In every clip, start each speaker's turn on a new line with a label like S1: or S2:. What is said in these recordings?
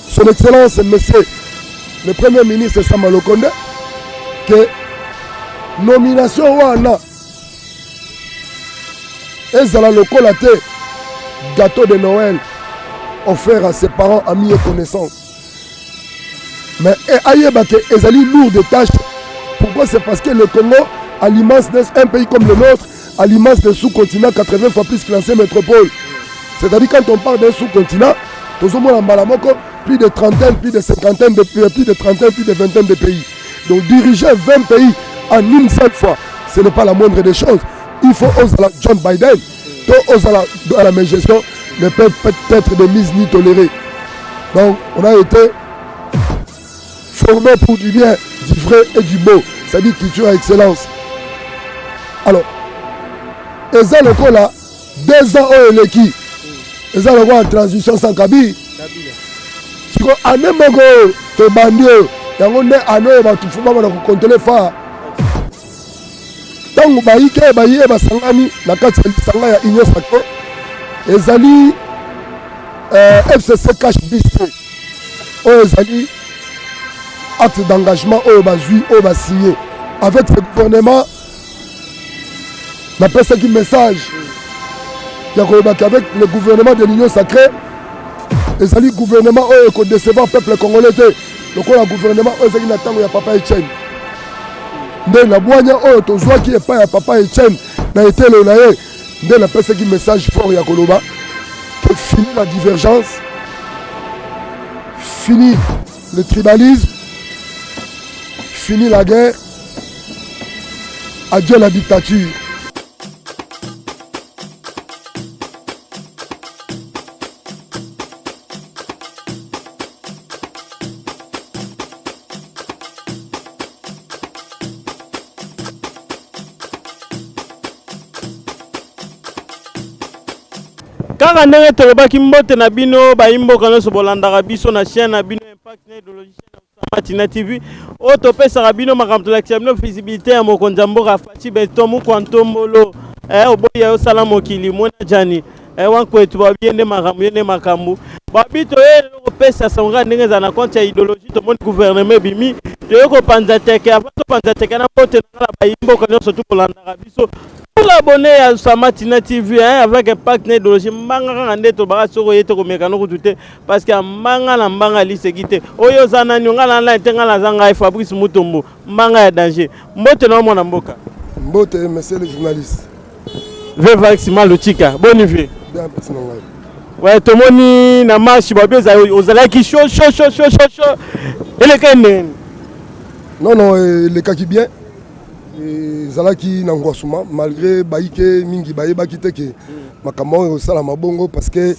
S1: son excellence monsieur le premier ministre Sama Lukonde que nomination wana ezala lokola te gâteau de Noël offert à ses parents, amis et connaissances. Mais ayeba que ezali lourd de tâches. Pourquoi? C'est parce que le Congo, à l'immense un pays comme le nôtre, à l'immense des sous-continents, 80 fois plus que l'ancienne métropole. C'est-à-dire quand on parle d'un sous-continent, plus de trentaine, plus de cinquantaine, plus de trentaine, plus de vingtaine de pays. Donc diriger 20 pays en une seule fois, ce n'est pas la moindre des choses. Il faut oser John Biden, oser à la même gestion, ne peuvent peut-être de mise ni tolérée. Donc on a été formé pour du bien, du vrai et du beau, c'est-à-dire culture à excellence. Alors, Eza Loko là, 2 ans au Eleki, Eza Loko en transition sans Kabi. Si on a même un bandit, il y a un an qui faut contrôler fa. Tant que baïke baïe basangani na kati sanga ya Union Sacré, ezali FCC cash biste. Ezali acte d'engagement au bazui au signé avec ce gouvernement. D'après ce message, avec le gouvernement de l'Union Sacrée, et ça dit gouvernement qui décevant le peuple congolais, le gouvernement qui n'attend pas Papa Etienne. Mais la boîte qui n'est pas Papa Etienne n'a été le laïe. D'après ce message fort, Yakoloba, que fini la divergence, fini le tribalisme, fini la guerre, adieu la dictature.
S2: Kaka ndenge tolobaki mbote na bino bayimboka nyonso bolandaka biso na chaîne na bino Impact na idéologie na Matina TV o topesaka bino makambo tolakisa bino visibilité ya mokonzi ya mboka Faci Beton Mukwantombolo oboya osala mokili mona jani wankwetu babiende makambo babito kopesa songa ndenge za na compte ya idéologie tomoni gouvernement bimi toyoko panza teke avant to panza teke na mbote na bayimboka nyonso tu bolandaka biso. Pour l'abonné à Samatina TV avec Impact na idéologie mbanga kanga ndeto baka soko yete ko mekano ko tuté parce que mbanga na mbanga lisegite oyo zana nyonga na la tenga la zanga Fabrice Mutombo mbanga ya danger mbote na mwana mboka
S1: mbote monsieur le journaliste
S2: Vevax Malochika bonne vie
S1: bien petit ngai
S2: ouais tomoni na marche ba beza ozala ki chaud ele kene
S1: non le kaki bien zalaki na ngosuma malgré baïke mingi baïba kiteke makambo osala mabongo parce que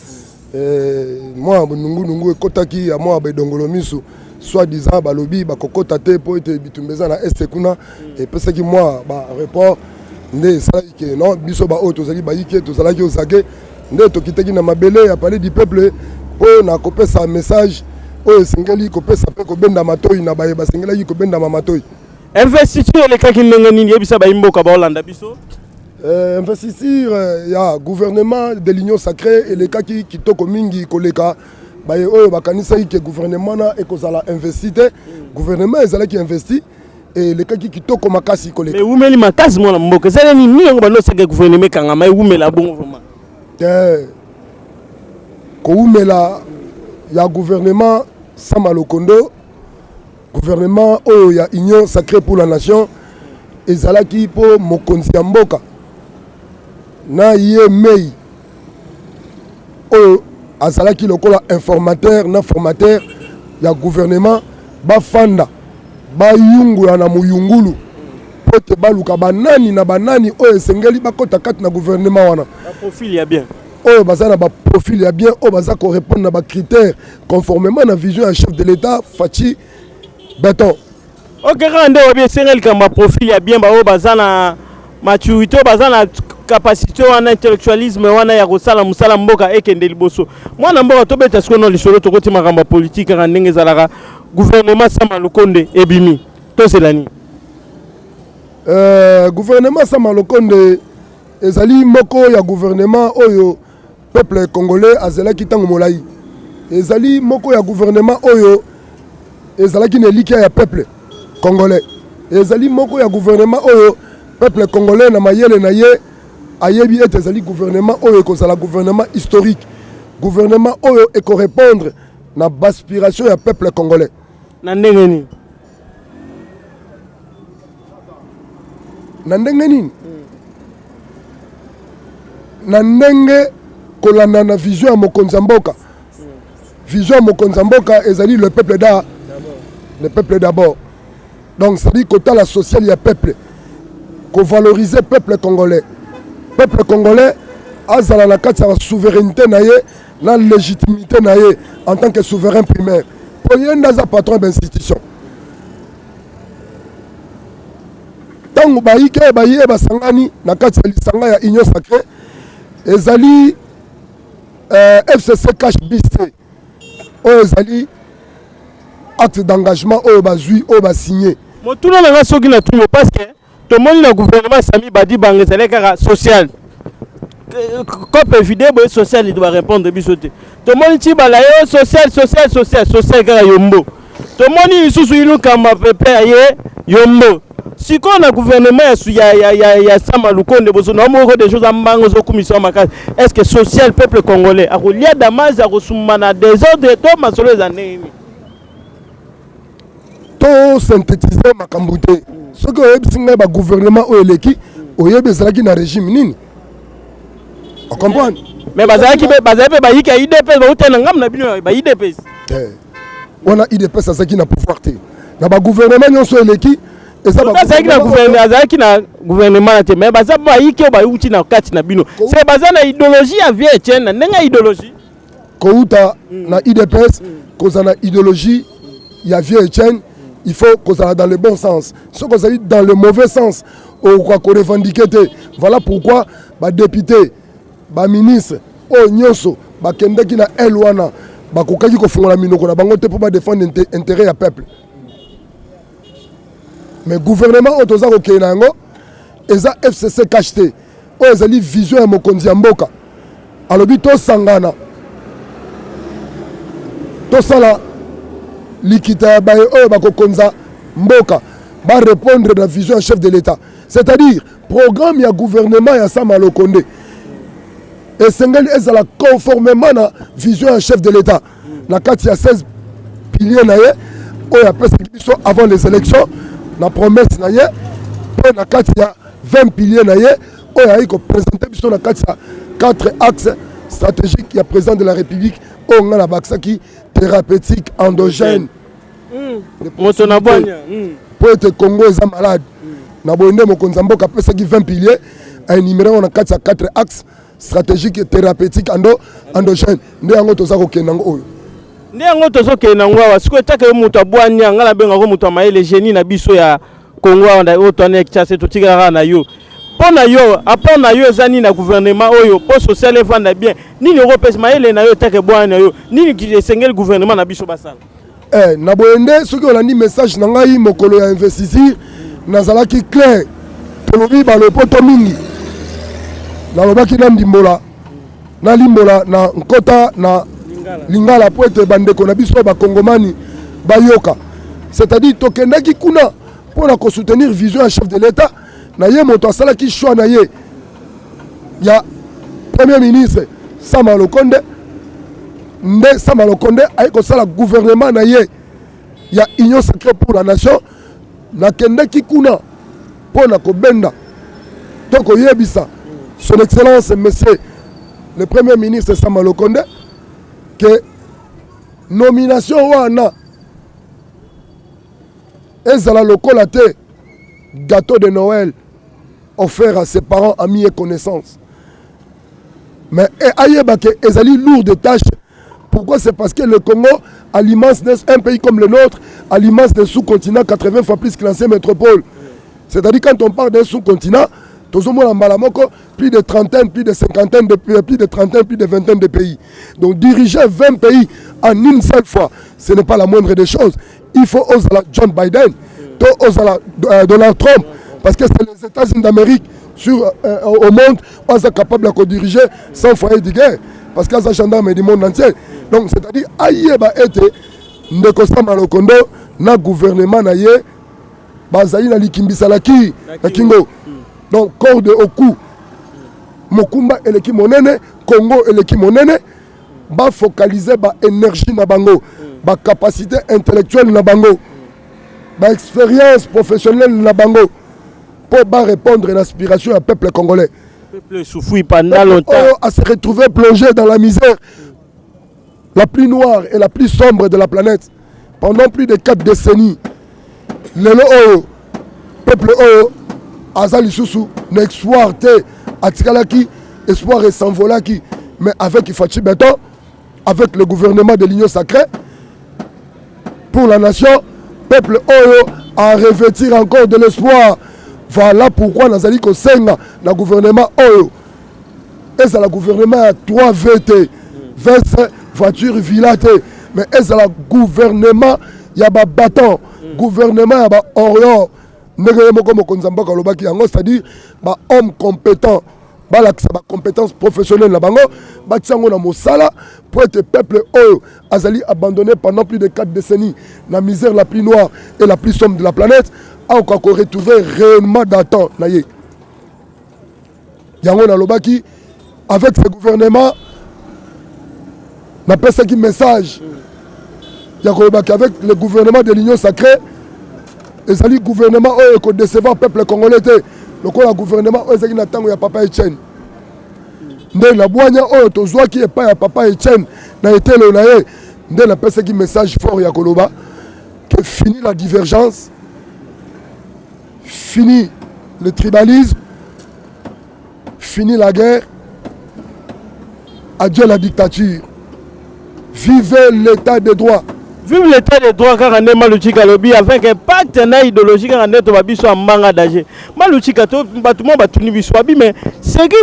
S1: moi nungu ekotaki ya moi bedongolo misu soit disant balobi bakokota te po ete bitumbeza na este kuna et parce que moi ba report nde salaki ke non biso ba auto zali baïke to zalaki osake nde to kiteki na mabele ya parler du peuple po na kopesa message o singeli kopesa pe ko benda matoi na baye basingeli ko benda matoi.
S2: Investiture les kaki ndenge nini yebisa ba imboka ba Hollande biso
S1: investiture ya gouvernement de l'Union Sacrée et les kaki kitoko mingi koleka ba oyo bakanisa ke gouvernement na ekozala investite gouvernement ezala ki investi et les kaki kitoko makasi koleka
S2: mais umeli makasi mona mboka zele ni niongo ba no sake gouvernement kanga mai umela bongo vraiment
S1: ko umela ya gouvernement Sama Lukonde gouvernement oyo ya Union Sacrée pour la Nation ezalaki po mokonzi ya mboka na ye mei oyo azalaki lokola informateur na formateur ya gouvernement bafanda bayungula na muyungulu po te baluka banani na banani oyo esengeli bakota kati na gouvernement wana
S2: profil ya bien
S1: oyo baza na ba profil ya bien oyo baza ko répondre na ba critères conformément na vision ya chef de l'État Faci Beton.
S2: Ok, quand on a bien comme profil, il y a bien bazana maturité, bazana capacité, on a intellectualisme, on a yarosala musala mboka et kende liboso. Moi na mboka to beta skono lisolo to koti makamba politique quand ndenge zalaka gouvernement Sama Lukonde ebimi. To selani.
S1: Gouvernement Sama Lukonde ezali moko ya gouvernement oyo peuple congolais azela kitango molai. ezali moko ya gouvernement oyo ezalaki na elika ya peuple congolais. Ezali moko ya gouvernement oyo peuple congolais na mayele na ye ayebi ete ezali gouvernement oyo ekozala gouvernement historique, gouvernement oyo ekorépondre na baspiration ya peuple congolais.
S2: Na ndenge nini?
S1: Na ndenge nini? Na ndenge kolanda na vision ya mokonzi mboka. Vision ya mokonzi mboka ezali le peuple d'abord. Le peuple d'abord. Donc ça dit que la sociale ya peuple, qu'on valoriser peuple congolais. Peuple congolais azala la carte sa souveraineté na ye, la légitimité na ye en tant que souverain primaire. Pour yenda za patron d'institution. Tango baike baye basangani na kati ya lisanga ya union sacrée ezali FCC cash biste oyo ezali acte d'engagement oyo bazui oyo basigné.
S2: Motuna na soki na tumo parce que to moni na gouvernement Sami Badi Bange c'est kaka social. Comme vidéo social il doit répondre bisoté. To moni ti bala yo social kaka yombo. To moni isusu inu kama pepe ye yombo. Si on a gouvernement ya Sama Lukonde bozo na moko des choses ambango zo commission makasi. Est-ce que social peuple congolais a lié damage a resumana désordre to masolo za nini?
S1: To synthétiser makambo te. Ce que oyebisinga ba gouvernement o eleki oyebezalaki na régime nini? On comprend?
S2: Mais bazalaki ba yika IDP ba utena ngam na bino ba IDP.
S1: On a IDP ça qui na pouvoir te. Na ba gouvernement nyonso eleki
S2: c'est na gouvernement te mais baza ba yiki ba uti na kati na bino. C'est baza na idéologie ya vie Etienne ndenga idéologie.
S1: Ko uta na IDPS koza na idéologie ya vie Etienne. Il faut qu'on soit dans le bon sens. Si on est dans le mauvais sens, on va revendiquer. Voilà pourquoi les députés, les ministres, les nyonso, les kende qui na elwana, les kokaki ko fongola minoko na bango te pour défendre l'intérêt du peuple. Mais le gouvernement otoza ko kenango, eza FCC cacheté. O ezali vision ya mokonzi ya mboka. Alobi to sangana. To sala likita baye oyo bakokonza mboka ba répondre à la vision chef de l'État, c'est-à-dire programme ya gouvernement ya Sama Lukonde et sengeli ezala conformément na vision ya chef de l'État na kati ya 16 piliers na ye oyo apesa biso avant les élections na promesse na ye pe na kati ya 20 piliers na ye oyo ayi ko présenter biso na kati ya 4 axes stratégiques ya président de la République oyo nga na bakisaki thérapeutique endogène. Pour être Congo est malade. Na boende mokonza mboka pesa ki 20 piliers un numéro on a 4 axes stratégiques et thérapeutiques endogène. Nde yango toza ko kenango oyo.
S2: Nde yango tozo kenango wa siko etaka mutu abwanya ngala benga ko mutu amaele génie na biso ya Congo onda otone ekchase to tigara na yo. Pona yo apona yo zani na gouvernement oyo po social evanda bien nini européen maele na yo take bwana yo nini ki esengeli gouvernement na biso basala.
S1: Na boende soki olandi message na ngai mokolo ya investisseur nazalaki clair tolobi balopoto mingi nalobaki na ndimbola na limbola na nkota na lingala po ete bandeko na biso bakongomani bayoka, c'est-à-dire tokendaki kuna mpona kosoutenir vision ya chef de l'État na ye moto asalaki choix na ye ya premier ministre Sama Lukonde. Nde Sama Lukonde ayi kosala gouvernement na ye ya union sacrée pour la nation na kendeki kuna pona kobenda to koyebisa son excellence monsieur le premier ministre Sama Lukonde que nomination wana ezala lokola te gâteau de Noël offert à ses parents, amis et connaissances, mais ayeba ke ezali lourd de tâches. Pourquoi? C'est parce que le Congo, à l'immense un pays comme le nôtre, à l'immense des sous-continents, 80 fois plus que l'ancienne métropole. C'est-à-dire quand on parle d'un sous-continent, plus de trentaine, plus de cinquantaine, plus de trentaine, plus de vingtaine de pays. Donc diriger 20 pays en une seule fois, ce n'est pas la moindre des choses. Il faut oser John Biden, oser Donald Trump, parce que c'est les États-Unis d'Amérique au monde, on est capable de diriger sans foyer de guerre. Parce que c'est un gendarme du monde entier. Donc c'est-à-dire ayeba ete ndeko Sama Lokondo na gouvernement na ye bazali na likimbisalaki na kingo. Donc corde au cou. Mokumba eleki monene, Congo eleki monene, ba focaliser ba énergie na bango, ba capacité intellectuelle na bango, ba expérience professionnelle na bango pour ba répondre à l'aspiration du peuple congolais.
S2: Le peuple souffre pendant longtemps
S1: à se retrouver plongé dans la misère la plus noire et la plus sombre de la planète pendant plus de 4 décennies. Le peuple azali susu n'espoir te atikalaki espoir et s'envolaki, mais avec Fachi Beton, avec le gouvernement de l'Union sacrée pour la nation, peuple Oyo a revêtir encore de l'espoir. Voilà pourquoi nous allons senga le gouvernement Oyo. Et c'est le gouvernement à 3 VT, 20 voitures vilate, mais c'est le gouvernement il y a un bâton, gouvernement il y a un Orient, c'est-à-dire un homme compétent. La compétence professionnelle la bango batiango na mosala pour être peuple azali abandonné pendant plus de 4 décennies la misère la plus noire et la plus sombre de la planète a encore retrouvé réellement d'attente na ye yango na lobaki avec ce gouvernement na pesa qui message yakolobaki avec le gouvernement de l'Union sacrée ezali gouvernement ko décevoir peuple congolais le gouvernement ezali na tango ya papa Etienne nde la boanya oyo tozwaki epai ya papa Etienne na etelo na ye nde na pesaki message fort ya koloba que fini la divergence, fini le tribalisme, fini la guerre, adieu la dictature, vivez l'état de droit.
S2: Vive l'état de droit car on est Maluchika lobby avec un pacte idéologique on est babiso en manga d'âge. Maluchika tout le monde batuni biso mais ce qui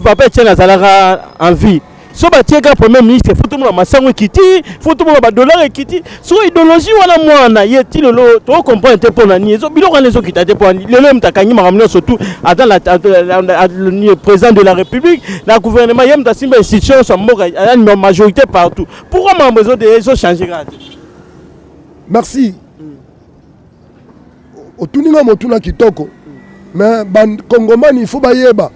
S2: va pas être en vie. So batieka premier ministre faut tout le monde masango kiti, faut tout le monde dollar kiti. So idéologie wana mwana yeti lolo to comprendre te pona ni zo biloko les okita te pona lelo mtakanyi makamno surtout dans le président de la République, la gouvernement yem ta simba institution so mboka une majorité partout. Pourquoi ma besoin de eso changer?
S1: Merci. Otuninga motuna kitoko. Mais ban Congomani il faut bayeba.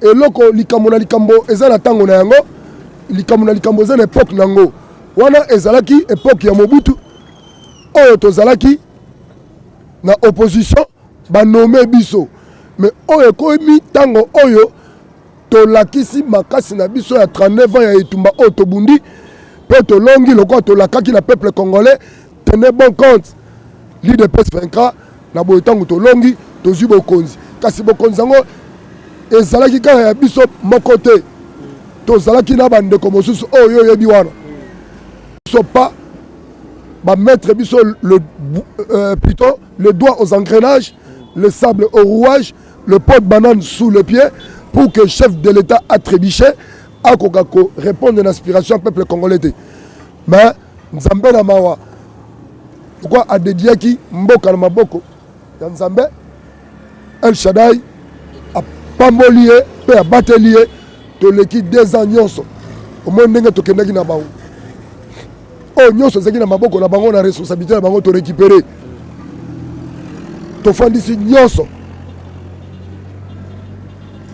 S1: Et loko likambo na likambo ezala tango na yango. Likambo na likambo ezala époque nango. Wana ezalaki époque ya Mobutu. Oyo tozalaki na opposition ba nommé biso. Mais oyo komi tango oyo to lakisi makasi na biso ya 39 ans ya etumba oyo tobundi. Pe to longi loko to lakaki na peuple congolais. Tenez bon compte, l'IDPS vaincra, na boitango to longi, to zubo konzi. Kasi bo konzango, ezalaki kaka ya biso mokote. To zalaki na bande komosusu oyo yebi wana. So pas ba mettre biso plutôt le doigt aux engrenages, le sable au rouage, le pot de banane sous le pied pour que le chef de l'État a trébuché à Kokako répondre à l'aspiration du peuple congolais. Mais Nzambe na mawa pourquoi a dédié qui mboka na maboko ya Nzambe El Shaddai a pambolié pe a batelier to leki 2 ans nyonso au moins ndenge to kendaki na bango o nyonso zeki na maboko na bango na responsabilité na bango to récupérer to fandisi nyonso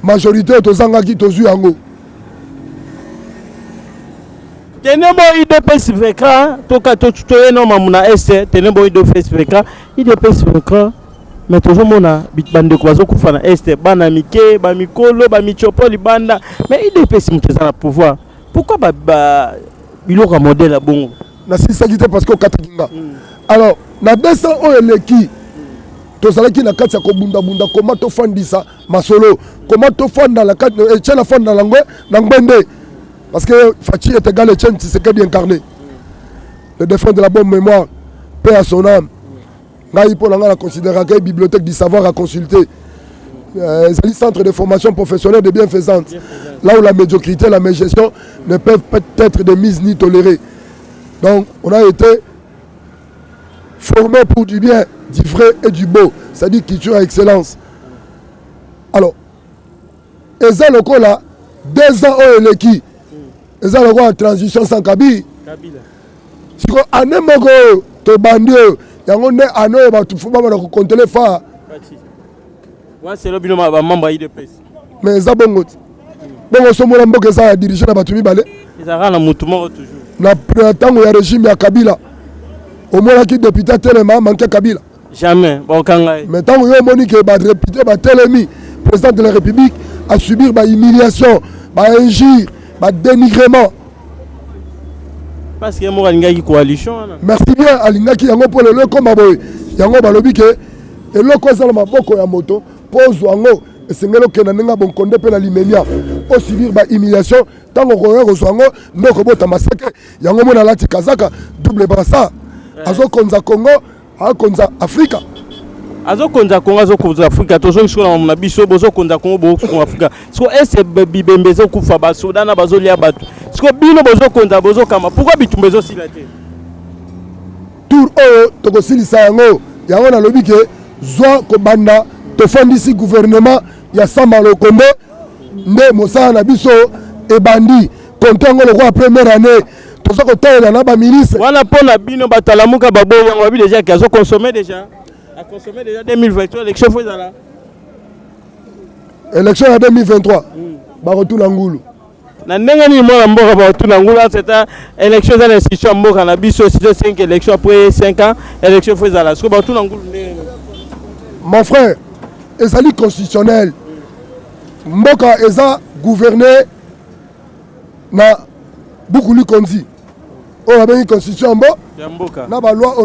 S1: majorité to zangaki to zu yango.
S2: Tenebo IDPS veka toka toye no mamuna este tenebo IDPS veka mais toujours mona bande ko bazo kufa na este bana mike ba mikolo ba michopo libanda mais IDPS muteza na pouvoir pourquoi ba biloko modèle bongo
S1: na sisakité parce que katakinga alors na 200 oyo leki tozalaki na kati ya kobunda bunda comment to fandisa masolo comment to fanda la kati etiela fanda la ngwe na ngbende. Parce que Fachi est égal à Etienne Tshisekedi incarné. Le défunt de la bonne mémoire, paix à son âme. Ngaï pour la considérer que la bibliothèque du savoir à consulter. C'est le centre de formation professionnelle de bienfaisance. Là où la médiocrité, la mégestion ne peuvent pas être de mise ni tolérées. Donc on a été formé pour du bien, du vrai et du beau. C'est-à-dire culture à excellence. Alors, et ça le là, 2 ans au l'équipe. Et ça, le roi en transition sans Kabi.
S2: Kabila.
S1: Siko ane moko to bandi yango ne ano ba tu fuba ba ko contrôler fa.
S2: Wa c'est le binoma ba membre IDPS.
S1: Mais ça bongo. Bongo so mona mboka ça diriger na batumi balé.
S2: Ils arrêtent na mutu moko toujours.
S1: Na tango ya régime ya Kabila. Au moins qui député Telema manqué Kabila.
S2: Jamais. Bon kanga.
S1: Mais tant que Monique ba député ba Telemi président de la République à subir ba humiliation, ba injure, ba dénigrement.
S2: Parce que moi alingaki coalition.
S1: Merci bien alingaki yango pour le comme boy. Yango balobi ke eloko za na maboko ya moto pose yango esengelo ke na nga bon konde pe na limemia au subir ba humiliation tango ko ko zango ndoko bota maseke yango mona lati kazaka double brassard azo konza Congo a konza Afrika
S2: azo konza Congo azo konza Afrika tozo nsola na biso bozo konza Congo bo ko Afrika so ese bibembeze kufa ba soda na bazo lia batu siko bino bozo konza bozo kama pourquoi bitumbezo silate
S1: tour o toko silisa yango yango na lobi ke zwa ko banda to fondisi gouvernement ya Samba Lokonde nde mosala na biso e bandi kontango le roi première année tozo ko tayela na ba ministre
S2: wala pona bino batalamuka babo yango babi déjà ki azo consommer déjà a consommé déjà 2023 élection fois là
S1: élection ya 2023 ba retourna ngulu
S2: na ndenge ni mwana mboka ba retourna ngulu c'était élection za l'institution mboka na biso c'est 5 élections après 5 ans élection fois là parce que ba retourna ngulu
S1: mon frère ezali constitutionnel mboka eza gouverné na Bukuli Konzi on a bien une constitution mboka na ba loi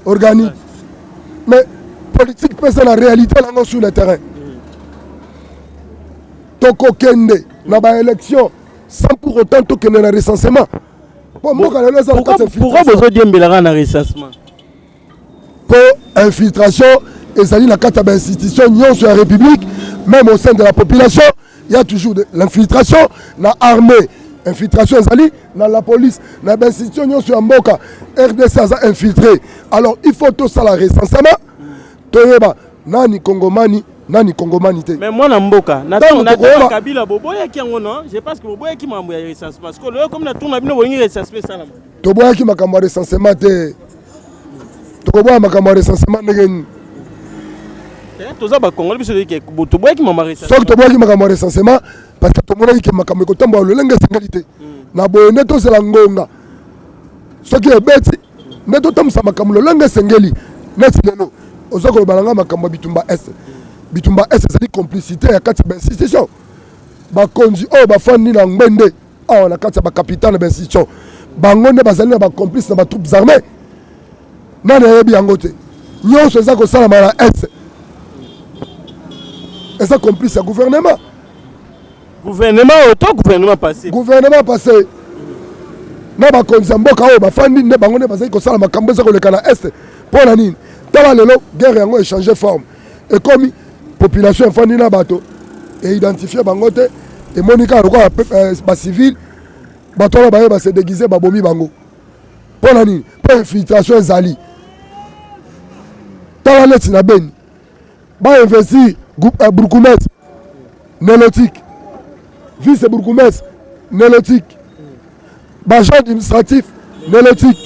S1: organique mais politique peut la réalité là sur le terrain toko kende na ba élection sans pour autant to kende na recensement pour mboka le ça
S2: pourquoi besoin d'embelera na recensement
S1: pour infiltration ezali na kata ba institution nyonso sur la République même au sein de la population il y a toujours de l'infiltration na armée infiltration ezali dans la police na institution nyonso sur mboka RDC a infiltré alors il faut tout ça la recensement toyeba nani kongomani te
S2: mais moi na mboka na Kabila boboya ki yango non je pense que boboya ki mambo ya recensement parce que le comme na tourna bino bongi recensement ça
S1: to boya ki makambo ya recensement te to boya makambo ya recensement ndenge
S2: toza ba Congolais biso ke to boya ki mambo ya recensement
S1: so to boya ki makambo ya recensement parce que to mona ki makambo ko tamba le lenge singalité na boye neto c'est la ngonga so ki ebeti neto tamsa makambo le lenge singeli neti lelo ozako balanga makambo bitumba S c'est une complicité ya kati ba institution ba konzi o ba fandi na ngende na kati ba capitaine ba institution bangonde bazali na ba complice na ba troupes armées nani yebi yango te nyonso ezako sala mala S eza complice ya gouvernement passé na ba konzi mboka o ba fandi ne bangonde bazali ko sala makambo ezako leka na S pour la nini tala lelo guerre yango échanger forme et comme population fandi na bato et identifier bango te et monika quoi ba civil bato la ba se déguiser ba bomi bango pour la nini pour infiltration ezali tala leti na beni ba investir bourgmestre nélotique vice bourgmestre nélotique agent administratif nélotique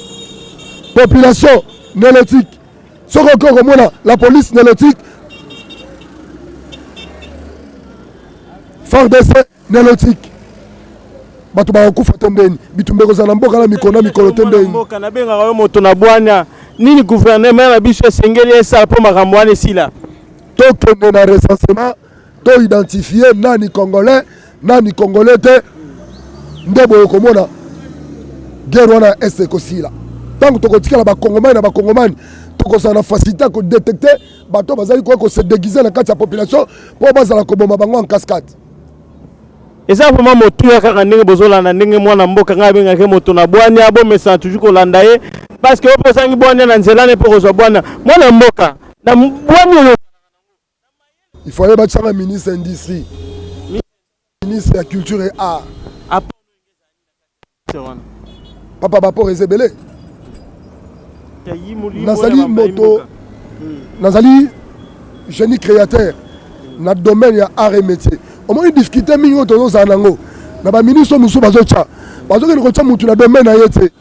S1: population nélotique soko komona la police nélotique FARDC nélotique bato bakufa tendeni bitumbe kozala mboka na mikolo tendeni
S2: mboka na benga yo moto na bwana nini gouvernement na biso esengeli esa po makambo wana esila
S1: to kende na recensement to identifier nani congolais te ndebo komona guerre wana ese kosila tango tokotikala bakongomani na bakongomani tokozala na facilité ko détecter bato bazali ko se déguiser na kati ya population po bazala koboma bango en cascade
S2: eza vraiment motu ya kaka ndenge bozolanda ndenge mwana mboka nga bengaka moto na bwani abomesa toujours kolanda ye parce que opesangi bwani na nzela ne po kozwa bwana mwana mboka na bwani
S1: il fallait battre un ministre industrie ministre ya culture et art papa bapo ezebele nazali moto nazali génie créateur na domaine ya art et métier au moins difficulté mingi tozozala nango na ba ministre musu bazocha bazokende kocha mutu na domaine na yete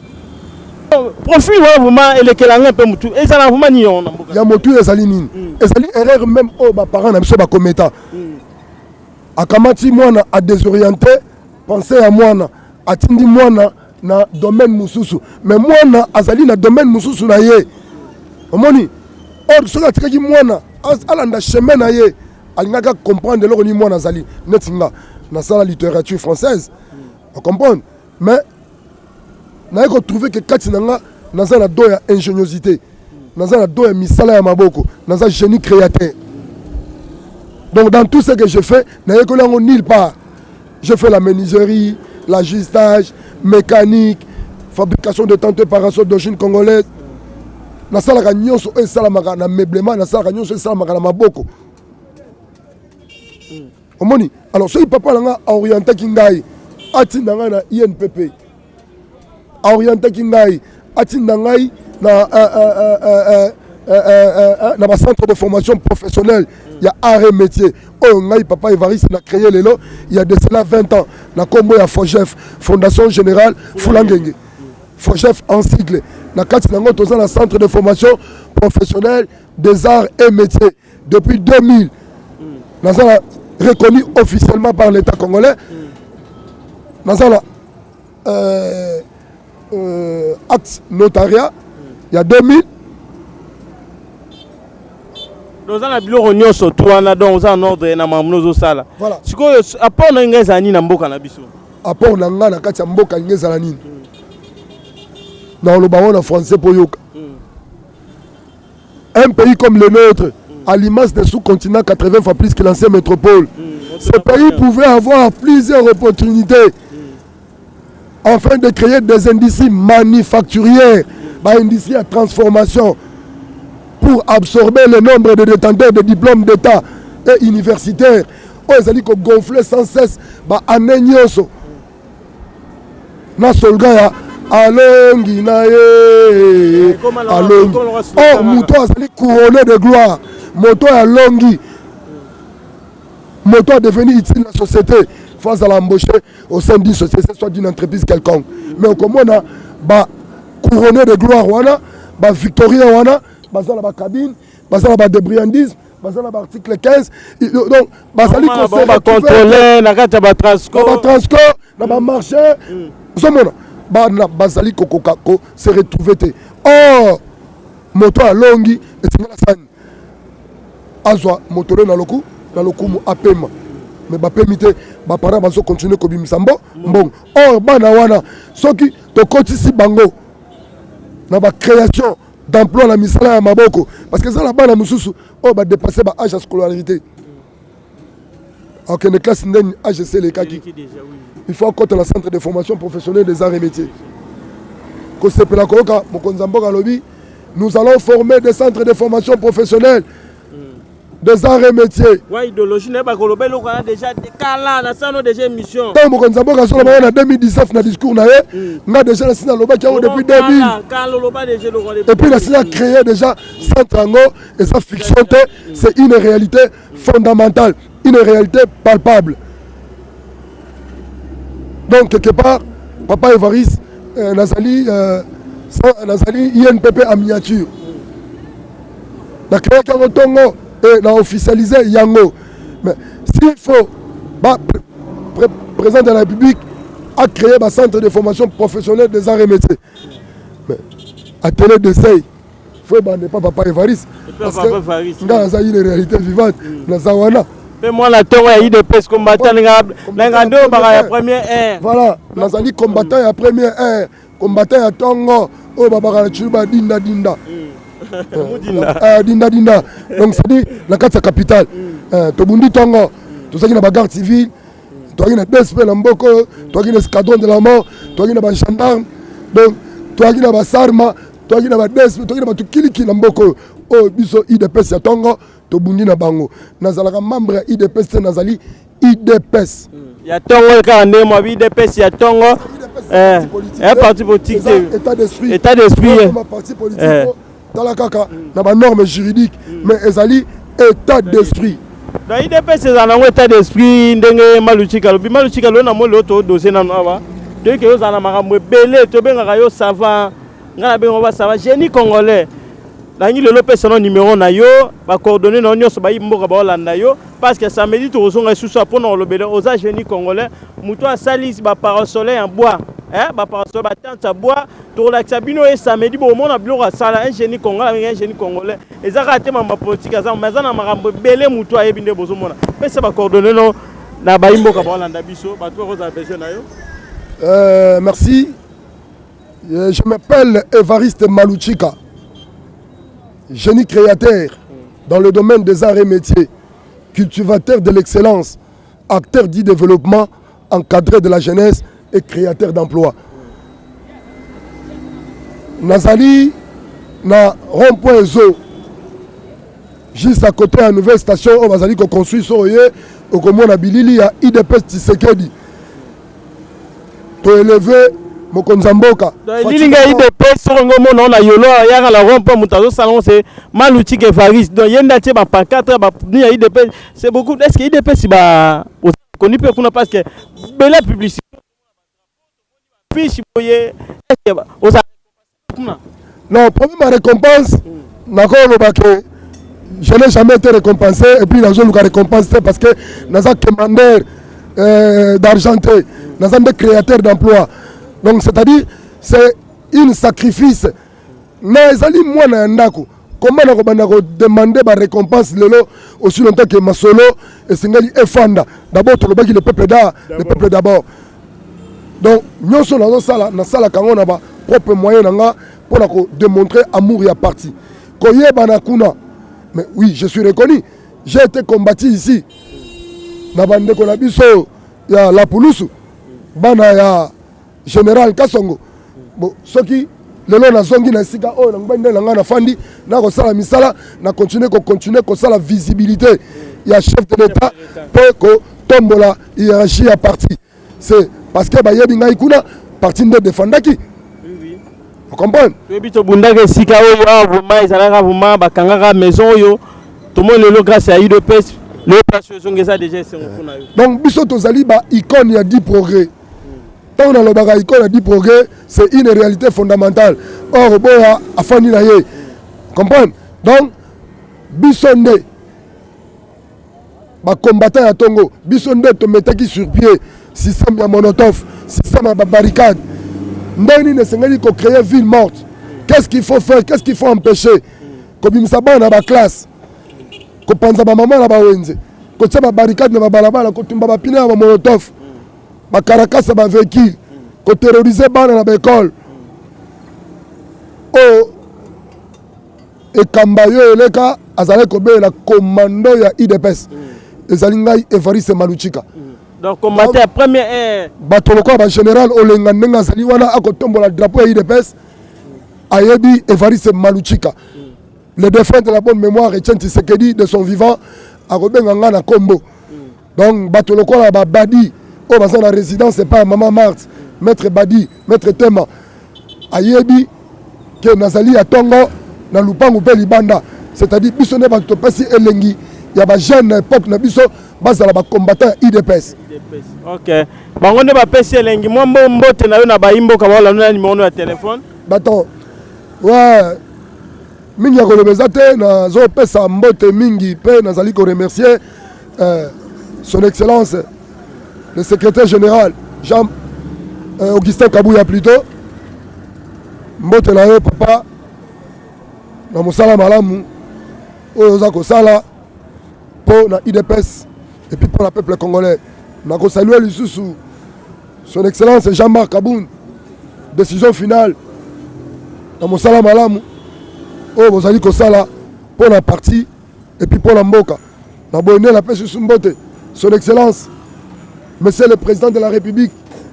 S2: profil wa vraiment elekelanga pe mutu ezala vraiment ni on mboka
S1: ya mutu ezali nini ezali erreur même o ba parents na biso ba kometa akamati mwana a désorienté penser à mwana atindi mwana na domaine mususu mais mwana azali na domaine mususu na ye omoni or soka tikaki mwana alanda chemin na ye alingaka comprendre loko ni mwana azali netinga na sala littérature française on comprendre mais na ko trouver que kati nanga naza na do ya ingéniosité naza na do ya misala ya maboko naza génie créateur. Donc dans tout ce que je fais na ko lango nulle part. Je fais la menuiserie, l'ajustage, mécanique, fabrication de tentes parasol d'origine congolaise. Na sala ka nyonso e sala maka na meublement na sala ka nyonso e sala maka na maboko. Omoni alors ce papa langa orienté kingai atinda nga na INPP orienté kingai atinda ngai na ba centre de formation professionnelle il y a art et métier oh ngai papa Evariste na créé lelo il y a de cela 20 ans na kombo ya FOGEF Fondation Générale Fulangenge FOGEF en sigle na kati nango toza na centre de formation professionnelle des arts et métiers depuis 2000 nazala reconnu officiellement par l'État congolais. Nazala acte notariat il y a 2000.
S2: Nous avons biloko nyonso tuana donc za ordre na mamnozo sala.
S1: Voilà.
S2: Siko apport na ngeza ni na mboka na biso.
S1: Apport na nga na kati ya mboka ngeza na nini? Na lo bawo na français pour yoka. Un pays comme le nôtre à l'image des sous-continents 80 fois plus que l'ancienne métropole. Ce pays pouvait avoir plusieurs opportunités afin de créer des industries manufacturières, des industries à transformation pour absorber le nombre de détenteurs de diplômes d'État et universitaires. Ils ont dit qu'on gonflait sans cesse année nyoso. Na solga alongi na ye alongi. Oh, Mouto a couronné de gloire. Moto à longi. Moto est devenu utile dans la société face à l'embaucher au sein d'une société, soit d'une entreprise quelconque. Mais comme on a couronné de gloire, on a victorien, on a la cabine, on a la débriandisme, on a l'article 15. Donc, on a
S2: contrôler, on a
S1: transport, on a marché. Bazali Kokokako se retrouvé. Oh, moto à longi et c'est la scène. Azwa motore na loku mu apema mais ba permite ba para bazo continuer ko bimisambo mbongo or bana wana soki to kotisi bango na ba création d'emploi na misala ya maboko parce que ça la bana mususu o ba dépasser ba âge de scolarité ok ne classe ndeni AGC les kaki il faut côté la centre de formation professionnelle des arts et métiers ko sepela ko ka mokonzamboka lobi nous allons former des centres de formation professionnelle des arts et métiers.
S2: Ouais, idéologie n'est pas colobé, on a déjà décalé, on a déjà mission.
S1: Tant que nous avons en 2019 dans le discours, on a déjà laissé dans le bac depuis 2000. Et puis on a créé déjà 100 ans et ça fiction, c'est une réalité fondamentale, une réalité palpable. Donc quelque part, Papa Evariste, Nazali INPP en miniature. On a créé un tongo. Et l'a officialisé Yango. Mais s'il faut, président de la République a créé un centre de formation professionnelle des arts et métiers. Mais à télé d'essai, il faut ne pas Papa Evariste. Parce que dans une réalité vivante,
S2: moi la terre a eu des pêches combattants, la première ère.
S1: Voilà, nous avons dit combattant à la première ère, combattant à Tongo, au Babara Chuba Dinda Dinda. Dinda Dinda. Donc c'est dit la carte capitale. Tobundi Tongo, tout ça qui n'a pas garde civile, toi qui n'a pas d'esprit Lamboko, toi qui n'a escadron de la mort, toi qui n'a pas gendarme, donc toi qui n'a pas sarma, toi qui n'a pas d'esprit, toi qui n'a pas tout kiliki Lamboko. Oh, biso IDPS ya Tongo, Tobundi na bango. Nazalaka membre IDPS Nazali IDPS.
S2: Ya Tongo ka ndemo IDPS ya Tongo. Un parti politique.
S1: État d'esprit.
S2: État d'esprit.
S1: Parti politique. Dans la caca, dans la norme juridique, mais ezali état d'esprit.
S2: Dans IDPS c'est un état d'esprit ndenge Maluchika lobi Maluchika lo na mo le auto dossier na awa de que yo za na makambo belé to benga yo savant ngana benga ba savant génie congolais nangi le lopesa no numéro na yo ba coordonner no nyoso ba imboka ba olanda yo parce que samedi to zonga susu apona lobele oza génie congolais muto a salis ba parasole en bois ba parasole ba tente à bois to la sabino et samedi bo mona biloko sala un génie congolais un génie congolais ezaka te ma politique za mazana makambo belé muto a yebinde bozo mona pesa ba coordonner no na ba imboka ba olanda biso ba to ko za besoin na yo.
S1: Merci. Je m'appelle Évariste Maluchika. Génie créateur dans le domaine des arts et métiers, cultivateur de l'excellence, acteur du développement, encadré de la jeunesse et créateur d'emplois. Nazali na rond-point Zo, juste à côté de la nouvelle station, on va aller construire Soye, au Komona Bilili, il y a IDPS Tshisekedi. Pour élever Mokonzamboka.
S2: Lilinga IDPS songo mona na yolo ya la rompo mutazo salon c'est Maluchika Évariste. Donc yenda tie ba pancarte ba ni IDPS c'est beaucoup est-ce que IDPS ba connu peu kuna parce que belle publicité fiche boye est-ce que oza
S1: non premier ma récompense nakolo bake je n'ai jamais été récompensé et puis la zone nous a récompensé parce que naza commandeur d'argenté naza des créateurs d'emplois. Donc c'est-à-dire c'est un sacrifice. Mais ezali mwana ndako. Comment na kobanda ko demander ba récompense lelo aussi longtemps que masolo et singali efanda. D'abord to lobaki le peuple d'abord. Donc nyonso na sala kango na ba propre moyen nanga pour na ko démontrer amour ya parti. Koyeba na kuna. Mais oui, je suis reconnu. J'ai été combattu ici. Na bande ko na biso ya la Pulusu. Bana ya Général Kasongo. Bon, ce qui le long na zongi na sika oh na ngba na na fandi na ko sala misala na continuer ko sala visibilité. Il y a chef de l'état pour ko tombola hiérarchie à parti. C'est parce que ba yebi ngai kuna parti de défendaki.
S2: Oui.
S1: Vous comprenez?
S2: Tu bito bundaka sika oyo avuma ezalaka vuma bakangaka maison yo. Tout le monde le grâce à UDPS le passion zongeza déjà c'est ngofuna yo.
S1: Donc biso tozali ba icône ya 10 progrès. Tant on a le bagage qu'on a dit progrès, c'est une réalité fondamentale. Or, boya a fani na ye. Comprendre? Donc, bisonde, ba combattant à Tongo, bisonde te metaki sur pied, système ya monotov, système à barricade. Ndani ne sengeli ko créer ville morte. Qu'est-ce qu'il faut faire? Qu'est-ce qu'il faut empêcher? Comme il s'abonne à la classe, ko panza ba maman la ba wenze, ko tsa ba barricade na ba balabala, ko tumba ba pina ba monotov. Ba Caracas ba véhicule ko terroriser bana na école o e kambayo eleka azale ko be la commando ya IDPS ezali ngai Évariste Maluchika.
S2: Donc combattre la première
S1: bato lokwa ba général olenga ndenga azali wana akotombola drapeau ya IDPS ayebi Évariste Maluchika. Le défunt de la bonne mémoire Etienne Tshisekedi de son vivant akobenga nga na kombo. Donc bato lokwa ba badi oh, parce que la résidence, c'est pas Maman Marthe, Maître Badi, Maître Tema. Ayebi, que Nazali a Tongo, na Lupango Libanda. C'est-à-dire, biso ne va te passer elengi. Il y a des jeunes époque, na biso, base à la combattant IDPS.
S2: Ok. Bango ne va passer elengi. Moi, mbote na yo na baimbo kabala na numéro de téléphone.
S1: Baton. Ouais. Mingi ya kolobezate, na zo pesa mbote mingi, pe Nazali ko remercier son excellence. Le secrétaire général, Jean-Augustin Kabouya plutôt, mbote na yo papa, na mosala malamu, oza kosala, pour na IDPS, et puis pour le peuple congolais. Na ko saluer lisusu, son excellence Jean-Marc Kaboun, décision finale, na mosala malamu, bozali kosala, pour la partie, et puis pour la mboka. Na boyne la paix sur mbote, son excellence, Monsieur le Président de la République,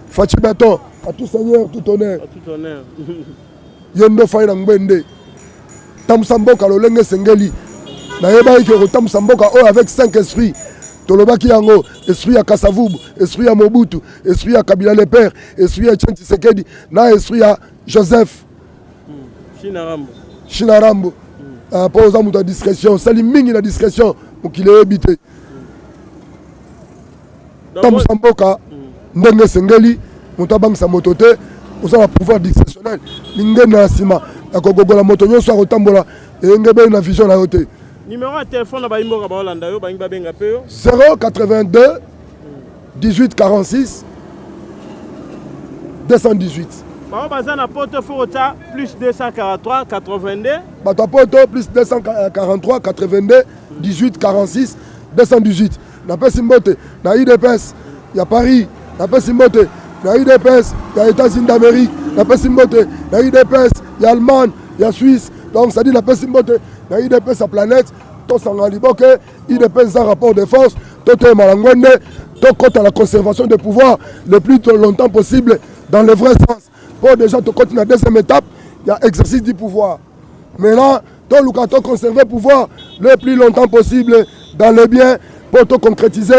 S1: Fachi Baton, à tout seigneur, tout honneur.
S2: À tout honneur.
S1: Yendo Faïna Mbende. Tamsamboka Lolenge Sengeli. Naïba Ikero Tamsamboka avec 5 esprits. Tolobaki Yango, esprit à Kassavoub, esprit à Mobutu, esprit à Kabila le Père, esprit à Etienne Tshisekedi, na esprit à Joseph.
S2: Chinarambo.
S1: Pour aux amours de discrétion. Salim Mingi la discrétion, pour qu'il ait habité. tambusa mboka ndenge sengeli moto abangisa moto te oza pouvoir discrétionnel ninge na nsima akogogola moto nyonso akotambola eyenge beli na vision na yo te.
S2: Numéro de téléphone na bayimboka baolanda yo bangi babenga pe yo
S1: 082 18 46 218.
S2: Bao baza na poto fota plus 243 82.
S1: Bato poto plus 243 82 18 46 218. Na pesi mbote na IDPS ya Paris, na pesi mbote na IDPS ya États-Unis d'Amérique, na pesi mbote na IDPS ya Allemagne, ya Suisse. Donc ça dit na pesi mbote na IDPS sa planète. To sanga liboke IDPS un rapport de force. To te malangwende. To côté la conservation des pouvoirs le plus longtemps possible dans le vrai sens. Pour déjà te continuer à la deuxième étape, il y a exercice du pouvoir. Maintenant, to conserver le pouvoir le plus longtemps possible dans le bien pour te concrétiser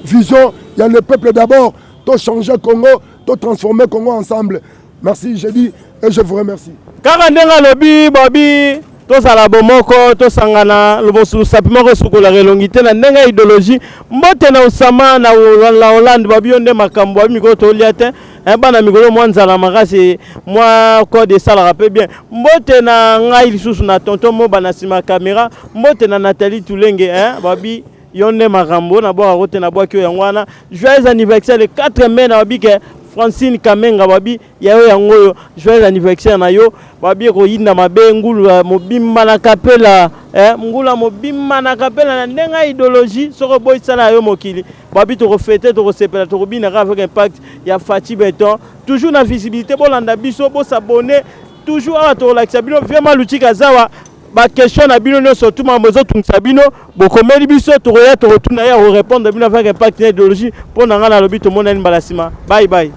S1: vision. Il y a le peuple d'abord. To changer Congo, to transformer Congo ensemble. Merci, je dis et je vous remercie.
S2: Karandenga lobi babi to sala bomoko to sangana lobosu sapimoko sukola relongité na ndenga idéologie mbote na usama na la Hollande babi onde makambo babi mikolo to liate bana mikolo mwanza la makasi moi code sala rappel bien mbote na ngai lisusu na tonton moba na sima caméra mbote na Nathalie Tulenge babi yonde makambo na boa rote na boa kyo yangwana joyeux anniversaire le 4 mai na babi ke Francine Kamenga babi yayo yangoyo joyeux anniversaire na yo babi ko yinda mabe ngulu mobimba na kapela ngula mobimba na kapela na ndenga idéologie soko boy sana yo mokili babi to reféter to sepela to bina avec impact ya Fati Beton toujours na visibilité bolanda biso bo s'abonner toujours à to relaxer bino vraiment lutika zawa ba question na bino no surtout mamozo tungisa bino bokomeli biso to roya to retourner ya répondre bino avec impact idéologie pour na ngana lobi to monani balasima bye bye.